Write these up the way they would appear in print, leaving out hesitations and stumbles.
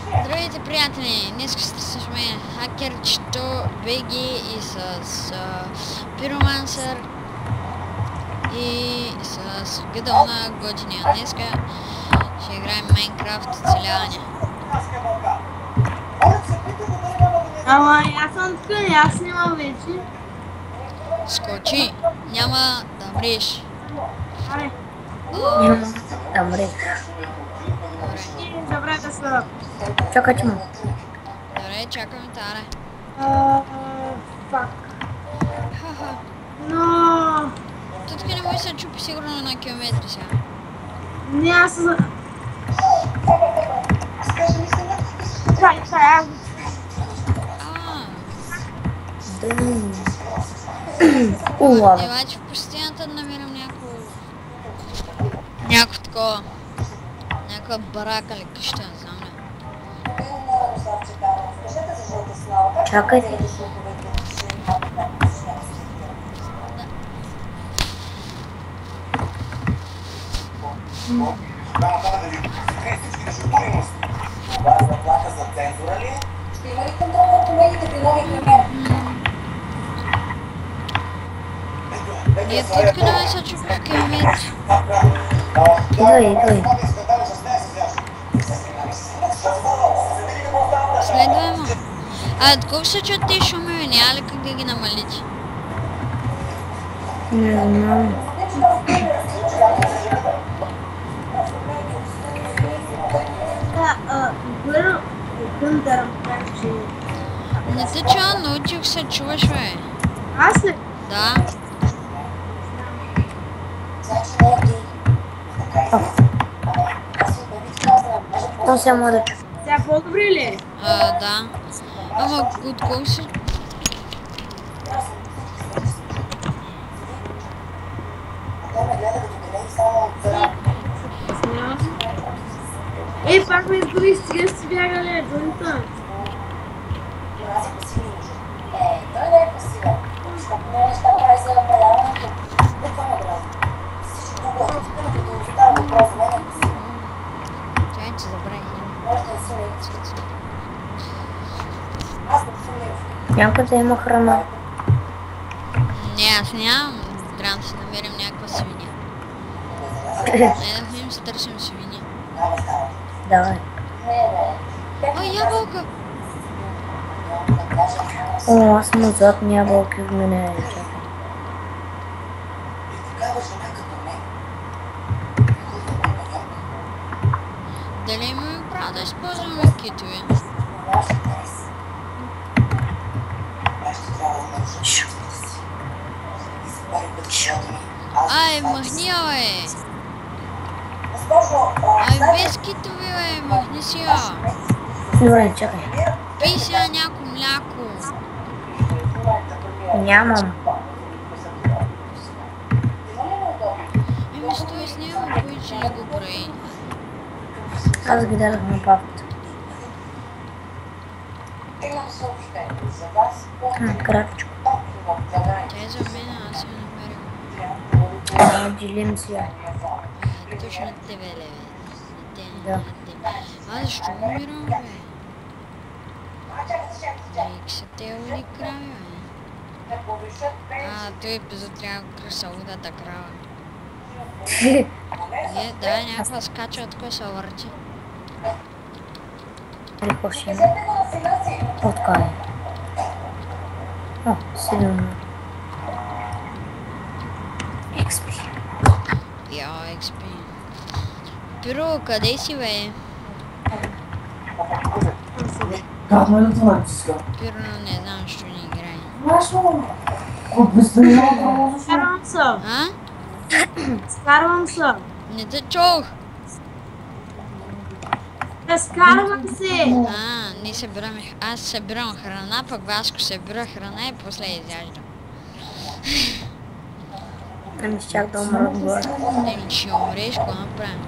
Здравейте, приятели! Днес ще сме хакерчето Беги и с Пиромансър и с Гъдълна Готиния. Днеска ще играем Майнкрафт оцеляване. Ама аз съм тук, аз нямам вече. Скочи! Няма да мреш. Аре, Няма да мреш. добре да се. Чакай, че му. Добре, чакаме таре. Фак. Ха-ха. Но... Тук не може да се чупи сигурно на километри сега. Не, аз съм... Чай, аз... Улава. Обаче в пустинята намирам някакво такова. Някаква барака или къща, не знам ли. Чакайте. Ние тук не се чупи в километри. Идвай. Следваме. Колко се чуят тези шумове? Няма ли как да ги намалите? Не знам. Първо, искам да разкажа, че... Не те чуя, научих се чуваш, бе. Аз ли? Да. То се може да чу. Сега по-добре ли е? Да. Ама от колко се... Ей, пак ме изгони, стига си бягали, дълнита. Чай, че забравих. Някъде има храна. Не, аз нямам. Трябва да си намерим някаква свиня. Не да ходим си търсим свиня. Давай. О, ябълка! О, аз съм отзад ябълки в мене. Чакай. Дали имаме право да използваме китове? Ай, махни я, бе! Ай, без китове, бе! Махни си я! Добре, чакай. Пий си я някакво мляко! Нямам. Стой с него, повече не го прави. Аз ги дадах на папата. Кратичко. Тя е за мен, аз я намерям. Делим си я. Точно тебе, ле, бе. Да. Защо умирам, бе? Икса те ли крави, бе? Той епизод трябва красавудата крава. Да, някаква скача, от кой се върти. Какво ще има? Откъде? О, силно. XP. Йо, XP. Пиро, къде си, бе? Пиро, не знам, що не играе. Скарвам се. Скарвам се. Не те чух! Скарвам се. Ние събираме... Аз събирам храна, пък Васко събира храна и после изяждам. Ами щях да умра отгоре. Ще умреш, какво направим?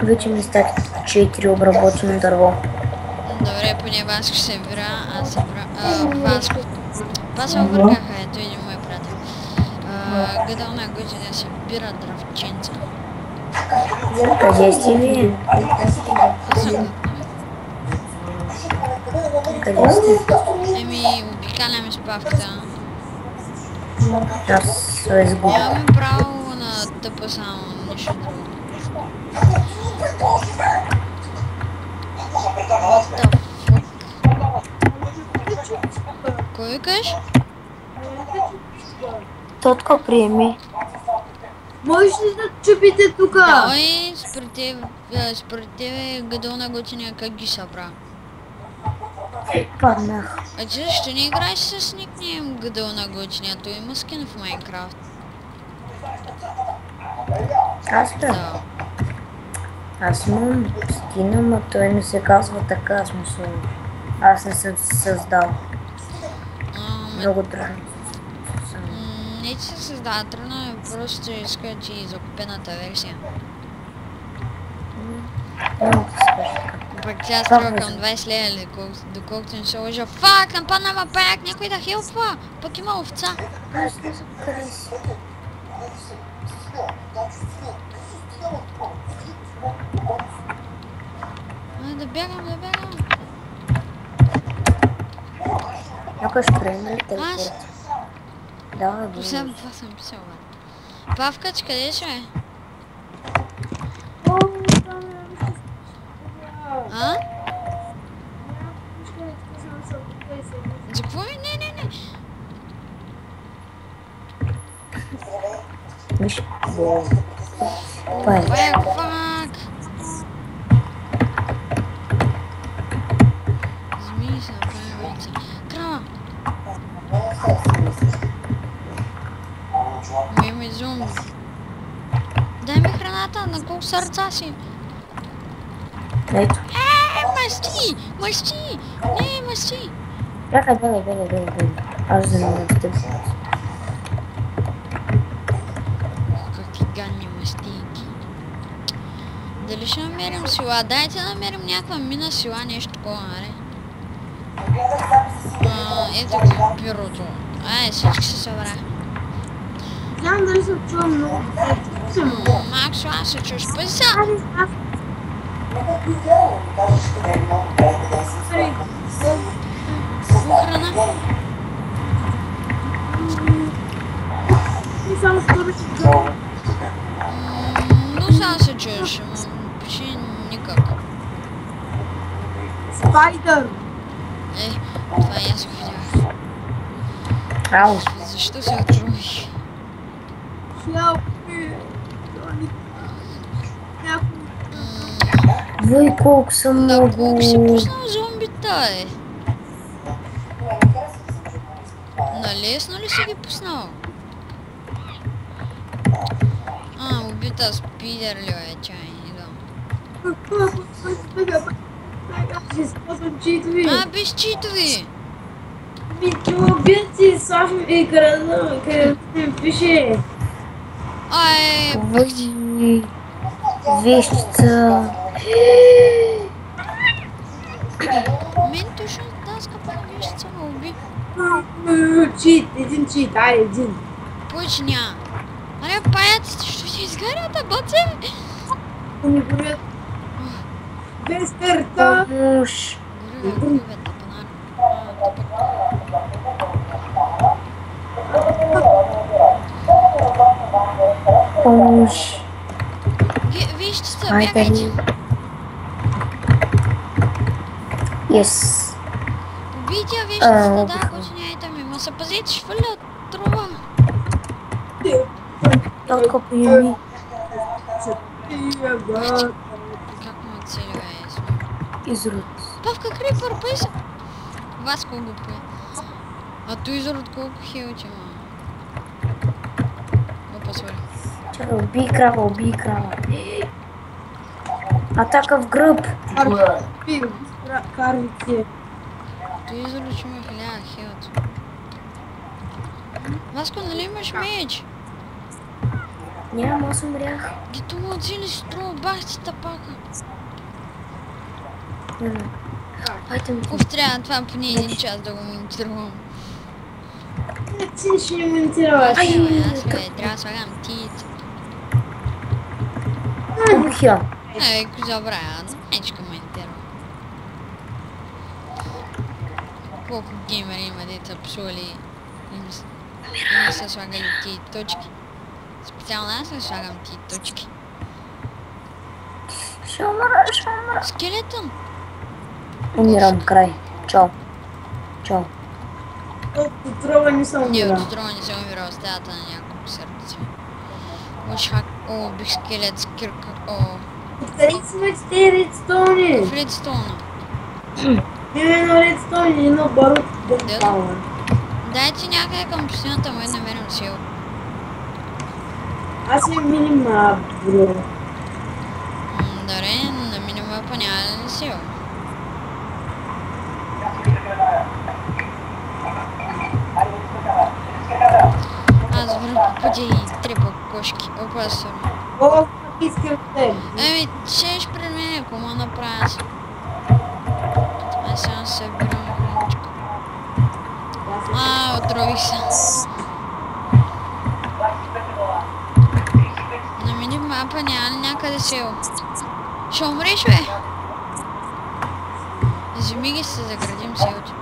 Вече ми стати 4 обработено дърво. Добре, поне Васко събира, аз събира... Васко... Това се объргаха, ето един мой приятел. Гъдълна Готиния събира дръвченца. Къде сте вие? карам. Къде сте? Еми, обикаляме с Павката. Аз се изгубих. Нямаме право на тъпа само, нищо друго. What the fuck? Кой викаш? Тотко приеми. Можеш ли да чупите тука? Той според тебе гъдъл на готиния как ги събра? Паднах. А че ще не играеш с никнейм гъдъл на готиния? Той има скин в Майнкрафт. Аз бе. Да. Аз имам скина, но той не се казва така, смисъл. Аз не съм се създал. Много трудно. Не че се създава трудно, просто иска ти закупената версия. Много ти скажа така. Пък тя струва към 20 лея, доколкото не се лъжа. Фак, нападна ма паяк, някой да хелпва! Пък има овца. Аз не знам къде си. Да бягам, да бягам. Някой ще приеме ли Аз? телефон? Да, бе, Това съм писал, бе. Павкач, къде ще е? А? За какво е? Не. Виж, паяк. Паяк, фак! Змии са правилица. Крава! Имаме зомби. Дай ми храната, на колко сърца си? Ето. Мъщи! Мъщи! Не, мъщи! Бягай. Аз занимавам с теб. Какви гадни мъстийки. Дали ще намерим сила? Дайте да намерим някаква мина сила, нещо такова, нали? Ето го, бюрото. Всички се събра. Знам дали се чува много. Максо, аз се чуш. Пъси са! Храна. И само скоро ще чува. Но сега се чуеш. Пиши никак. Спайдър. Това и аз го видях. Ау. Защо се отрувих? Вой, колко съм На много. колко си пуснал зомбита, е? Налесно ли си ги пуснал? Убита спидер ли е, чай, идвам. Ще използвам читови. Без читови! Убит си Сашо екрана, където ми пише. Вой, вещица. Мен точно тази скъпана вещица ме уби. Чит, един чит, айде един. Повече няма. Аре, паяците, що си изгарят, баце? Ни горят. Без старта. Муж. Горе, тъпанар. Муж. Вещица, Айде бягайте. ли? Yes. Убий тя вещицата, да, коченяйте ми. Ма се пазете, ще фърлят трова. Тотко приеми. Как му целива е сме? Изрод. Павка крипър, пъй се. Васко го пъй. А той изрод колко хилче, ма. Опа, свали. Чакай, убий крава. Атака в гръб. Карвите. Той изрод ще ме 1000 хилче. Васко, нали имаш меч? Няма, аз умрях. Гито му оцени си струва, бах ти тапака. Айде ми. Уф, трябва това поне 1 час да го монтирам. Ти ще ни монтираш. Аз трябва да слагам тиите. Убих я. Ако забравя, нечка монтирам. колко геймери има, деца псували и не са слагали тия точки. Специално аз не слагам тия точки. Ще умра. Скелетън! Умирам, край. Чао. От отрова не съм Не, умирал. от отрова не съм умирал, стаята на няколко сърце. Лошак, бих скелет с кирка, Откъде сме с тези редстоуни? в редстоуна. Има едно редстоун и едно барут дентала. Дайте някъде към пустината, май намерим сил. Аз имам минимап, бро. Добре, на минимапа няма ли сил? Аз върна по пътя и трепа кошки. Опа, сори. О, искам те. Еми, чеш пред мен, ако му направя аз. Аз сега събирам храничка. Отрових се. На минимапа няма ли някъде сил? Ще умреш, бе? Вземи ги се заградим селото.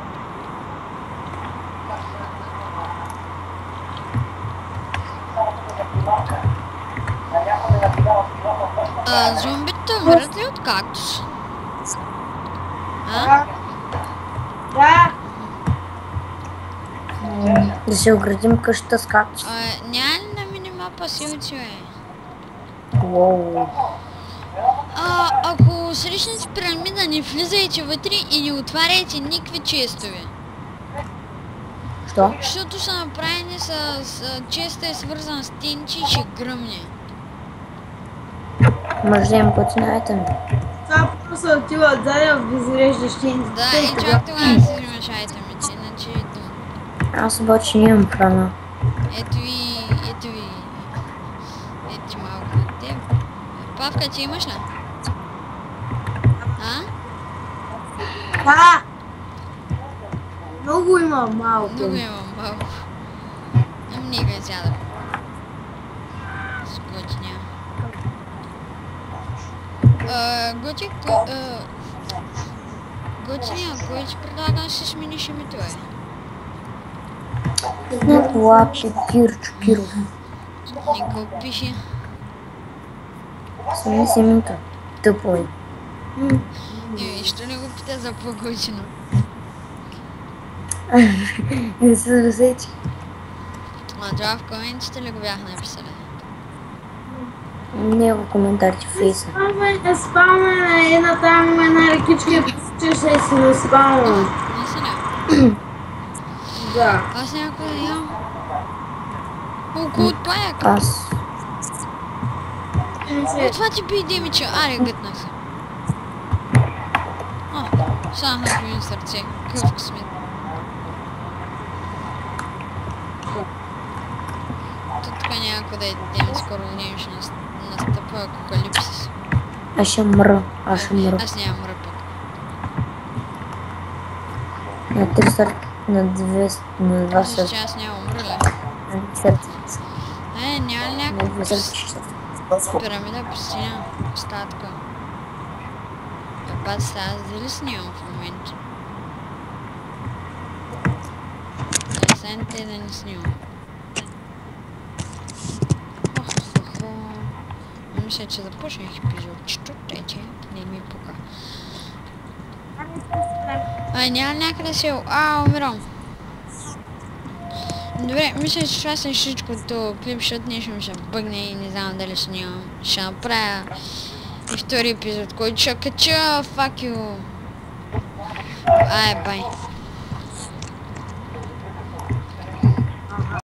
Зомбите умират ли от кактус? А? Да. Да се оградим къщата с кактус. Няма ли на минимапа силци, бе? Уоу. Ако срещнете пирамида, не влизайте вътре и не отваряйте никакви честове. Що? Защото са направени с честа е свързан с тенчи и ще гръмне. Може да им починаете ми. Това просто отива отзади в безреждащи. Да, и чак тогава си взимаш айтемите, иначе е дума. Аз обаче нямам храна. Ето ви. Ето ти малко от теб. Павка, ти имаш ли? А? Да. Много има малко. Много имам малко. Не го изядам. Скотиня. Готик, Готиня, кой ти предлага да си смениш името, е? Лапи, Кирчо, Киров. Не го пише. Смени си името. Тъпо е. Що не го пита за по-готино? Не се досечи. Това в коментите ли го бях написали? Не в коментарите в фейса. Спална на една там има една ръкичка, че ще си не спална. Не си не. Да. Аз някой да ям. Колко отпаяк. Аз. Това ти би демича. Аре, гътнах се. Само на ми сърце. Какъв късмет. Тук някой да едем, скоро не ще настъпа апокалипсис. Аз ще мра. Аз нямам ръпък. На 3 сърца. На 2 Аз сърца. че аз нямам умрля. На 2 сърца. Няма ли На 2 някаква сърца. пирамида пустиня? Остатка. Бат сега, аз дали снимам в момента? Освен те да не снимам. Мисля, че започнах епизодчето, тъй че не ми пука. Няма някъде село. Умирам. Добре, мисля, че това са всичко като клип, защото нещо ми ще бъгне и не знам дали снимам. Ще направя и втори епизод, който ще кача. Fuck you. Бай.